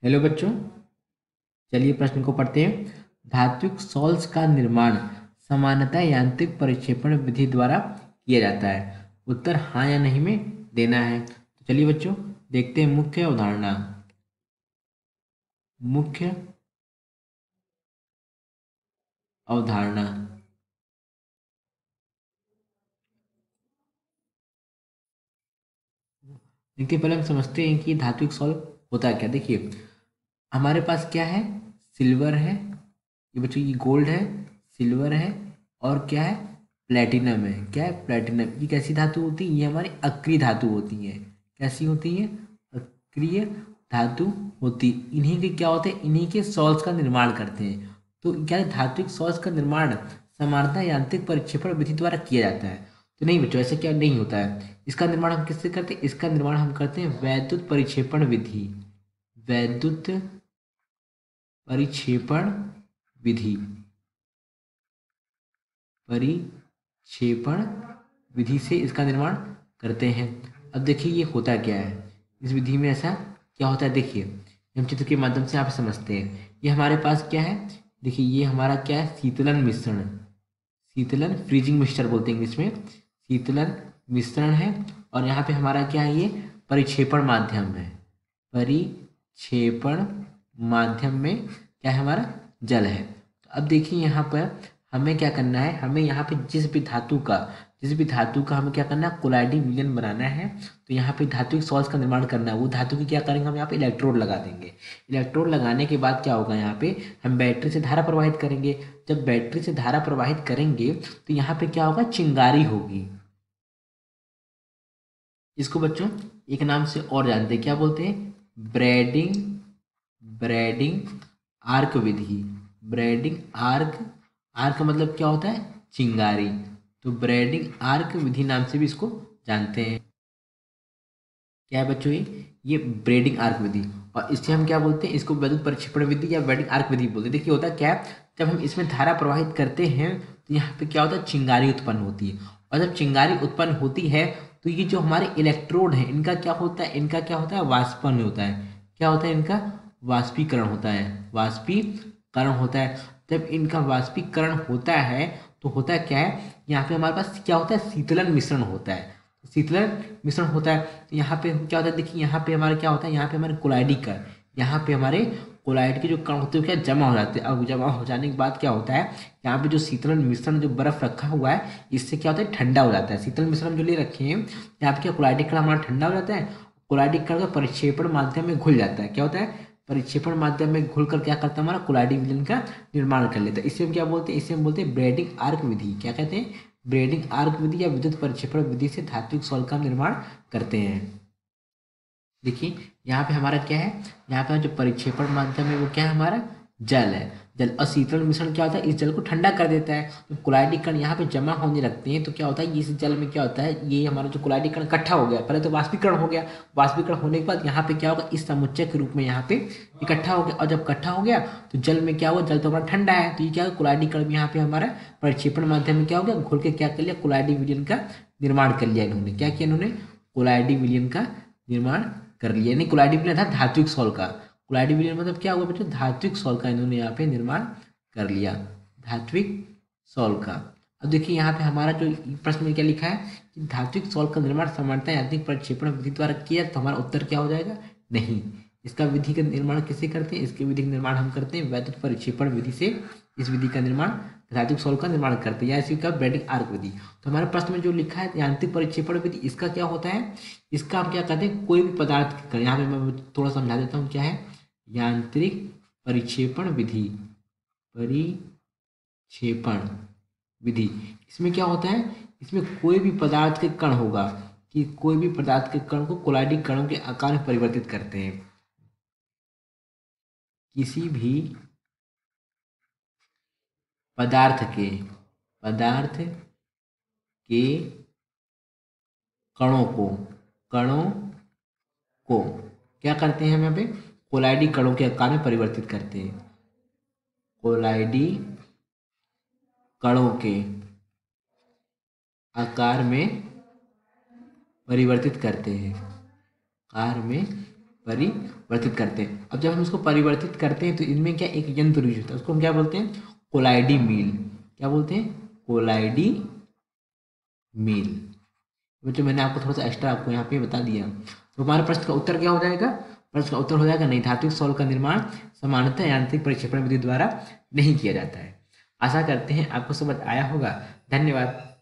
Hello बच्चों, चलिए प्रश्न को पढ़ते हैं। धात्विक सॉल्ट्स का निर्माण सामान्यतः यांत्रिक परिक्षेपण विधि द्वारा किया जाता है। उत्तर हाँ या नहीं में देना है। तो चलिए बच्चों, देखते हैं मुख्य अवधारणा। मुख्य अवधारणा। देखिए, पहले हम समझते हैं कि धात्विक सॉल्ट होता है क्या। देखिए, हमारे पास क्या है, सिल्वर है, ये बच्चों ये गोल्ड है, सिल्वर है, और क्या है, प्लेटिनम है। क्या है, प्लेटिनम। ये कैसी धातु होती है, ये हमारी अक्रिय धातु होती है। कैसी होती है, अक्रिय धातु होती। इन्हीं के क्या होते हैं, इन्हीं के सॉल्ट्स का निर्माण करते हैं। तो क्या है, धात्विक सॉल्ट्स का निर्माण सामान्यतः यांत्रिक परिक्षेपण विधि द्वारा किया जाता है। तो नहीं बच्चों, ऐसा क्या नहीं होता है। इसका निर्माण हम किससे करते हैं, इसका निर्माण हम करते हैं वैद्युत परिक्षेपण विधि। वैद्युत परिक्षेपण विधि। परिक्षेपण विधि से इसका निर्माण करते हैं। अब देखिए ये होता क्या है, इस विधि में ऐसा क्या होता है। देखिए, हम चित्र के माध्यम से आप समझते हैं। ये हमारे पास क्या है, देखिए ये हमारा क्या है, शीतलन मिश्रण। शीतलन, फ्रीजिंग मिक्सचर बोलते हैं इंग्लिश में। शीतलन मिश्रण है, और यहाँ पे हमारा क्या है, ये परिक्षेपण माध्यम है। परिक्षेपण माध्यम में क्या है, हमारा जल है। तो अब देखिए यहाँ पर हमें क्या करना है, हमें यहाँ पे जिस भी धातु का हमें क्या करना है, कोलाइडिंग विलयन बनाना है। तो यहाँ पे धात्विक सॉल्ट्स का निर्माण करना है। वो धातु की क्या करेंगे, हम यहाँ पे इलेक्ट्रोड लगा देंगे। इलेक्ट्रोड लगाने के बाद क्या होगा, यहाँ पे हम बैटरी से धारा प्रवाहित करेंगे। जब बैटरी से धारा प्रवाहित करेंगे तो यहाँ पे क्या होगा, चिंगारी होगी। इसको बच्चों एक नाम से और जानते हैं, क्या बोलते हैं, ब्रेडिंग। ब्रेडिंग आर्क विधि। ब्रेडिंग आर्क। आर्क मतलब क्या होता है, चिंगारी। तो ब्रेडिंग आर्क विधि नाम से भी इसको जानते हैं। क्या है बच्चों, ये ब्रेडिंग आर्क विधि। और इससे हम क्या बोलते हैं, इसको वैद्युत परिक्षेपण विधि या ब्रेडिंग आर्क विधि बोलते हैं। देखिए होता क्या है, जब हम इसमें धारा प्रवाहित करते हैं तो यहाँ पे क्या होता है, चिंगारी उत्पन्न होती है। और जब चिंगारी उत्पन्न होती है तो ये जो हमारे इलेक्ट्रोड है, इनका क्या होता है, इनका क्या होता है, वाष्पन होता है। क्या होता है, इनका वाष्पीकरण होता है। वाष्पीकरण होता है। जब इनका वाष्पीकरण होता है तो होता क्या है, यहाँ पे हमारे पास क्या होता है, शीतलन मिश्रण होता है। शीतलन मिश्रण होता है। तो यहाँ पे क्या होता है, देखिए यहाँ पे हमारा क्या होता है, यहाँ पे हमारे कोलाइडी कण, यहाँ पे हमारे कोलाइड के जो कण होते हैं क्या जमा हो जाते हैं। अब जमा हो जाने के बाद क्या होता है, यहाँ पे जो शीतलन मिश्रण जो बर्फ रखा हुआ है, इससे क्या होता है, ठंडा हो जाता है। शीतल मिश्रण जो ले रखे हैं, यहाँ पे क्या कोलाइडी कण हमारा ठंडा हो जाता है। कोलाइडी कण का परिक्षेपण माध्यम में घुल जाता है। क्या होता है, परिक्षेपण माध्यम में घुल कर क्या करता है, हमारा कोलाइडी विलयन का निर्माण कर लेता है। इसे हम क्या बोलते हैं, इसे हम बोलते हैं ब्रेडिंग आर्क विधि। क्या कहते हैं, ब्रेडिंग आर्क विधि या विद्युत परिक्षेपण विधि से धात्विक सॉल्ट का निर्माण करते हैं। देखिए यहाँ पे हमारा क्या है, यहाँ पे जो परिक्षेपण माध्यम है वो क्या है, हमारा जल है। जल और शीतल मिश्रण क्या होता है, इस जल को ठंडा कर देता है। तो कोलाइडी कण यहाँ पे जमा होने लगते हैं तो क्या होता है, इस जल में क्या होता है, ये हमारा जो कोलाइडी कण इकट्ठा हो गया, पहले तो वाष्पीकरण हो गया। वाष्पीकरण होने के बाद यहाँ पे क्या होगा, इस समुच्चय के रूप में यहाँ पे इकट्ठा हो गया। और जब इकट्ठा हो गया तो जल में क्या हुआ, जल तो हमारा ठंडा है, तो ये क्या है, कोलाइडी कण में यहाँ पे हमारा परिक्षेपण माध्यम में क्या हो गया, घुल के क्या कर लिया, कोलाइडी विलयन का निर्माण कर लिया। इन्होंने क्या किया, इन्होंने कोलाइडी विलयन का निर्माण कर लिया। यानी कोलाइडी विलयन था धात्विक सॉल्ट का। कोलाइडी विलयन मतलब क्या हुआ बच्चों, धात्विक सॉल्ट का इन्होंने यहाँ पे निर्माण कर लिया, धात्विक सॉल्ट का। अब देखिए यहाँ पे हमारा जो प्रश्न में क्या लिखा है कि धात्विक सॉल्ट का निर्माण सामान्यतः यांत्रिक प्रक्षेपण विधि द्वारा किया, तो हमारा उत्तर क्या हो जाएगा, नहीं। इसका विधि का निर्माण किससे करते हैं, इसके विधि का निर्माण हम करते हैं वैद्युत परिक्षेपण विधि से। इस विधि का निर्माण धात्विक सॉल्ट का निर्माण करते हैं, या इसी का ब्रेडिंग आर्क विधि। तो हमारे प्रश्न में जो लिखा है यांत्रिक परिक्षेपण विधि, इसका क्या होता है, इसका हम क्या कहते हैं, कोई भी पदार्थ के कण, यहाँ पे मैं थोड़ा समझा देता हूँ क्या है, यांत्रिक परिक्षेपण विधि। परिक्षेपण विधि, इसमें क्या होता है, इसमें कोई भी पदार्थ के कण होगा, कि कोई भी पदार्थ के कण को कोलाइडिक कणों के आकार में परिवर्तित करते हैं। किसी भी पदार्थ के कणों को क्या करते हैं हम यहाँ पे, कोलाइडी कणों के आकार में परिवर्तित करते हैं। कोलाइडी कणों के आकार में परिवर्तित करते हैं, आकार में परिवर्तित करते हैं। अब जब हम इसको परिवर्तित करते हैं तो इनमें क्या एक यंत्र यूज होता है, उसको हम क्या बोलते हैं, कोलाइडी मील। क्या बोलते हैं, कोलाइडी मील। तो मैंने आपको थोड़ा सा एक्स्ट्रा आपको यहाँ पे बता दिया। तो हमारे प्रश्न का उत्तर क्या हो जाएगा, प्रश्न का उत्तर हो जाएगा नहीं, धात्विक सॉल्व का निर्माण सामान्यतः यांत्रिक परिक्षेपण विधि द्वारा नहीं किया जाता है। आशा करते हैं आपको समझ आया होगा। धन्यवाद।